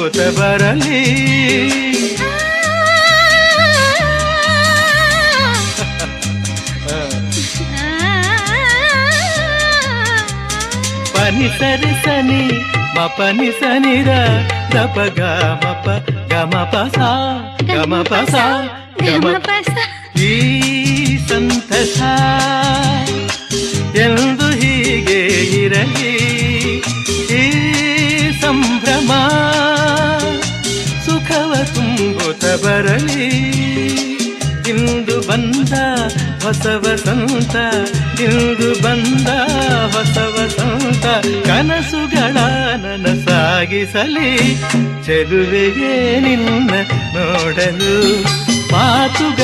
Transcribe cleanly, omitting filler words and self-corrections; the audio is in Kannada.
ತುಂಬುತ್ತ ಬರಲಿ. ಪನಿ ಸರಿ ಸನಿ ಮಪನಿ ಸನಿರ ದಪ ಗಮಪ ಗಮಪಸ ಗಮಪಸ ಗಮಪಸ. ಈ ಸಂತಸ ಎಂದು ಹೀಗೆ ಇರಲಿ, ಈ ಸಂಭ್ರಮ ಸುಖವ ತುಂಬುತ್ತ ಬರಲಿ. ಇಂದು ಬಂದ ಹೊಸ ವಸಂತ, ಇಂದು ಬಂದ ಹೊಸ ವಸಂತ, ಕನಸುಗಳ ನನಸಾಗಿಸಲಿ. ಚೆಲುವೆಗೆ ನಿನ್ನ ನೋಡಲು ಮಾತುಗಳು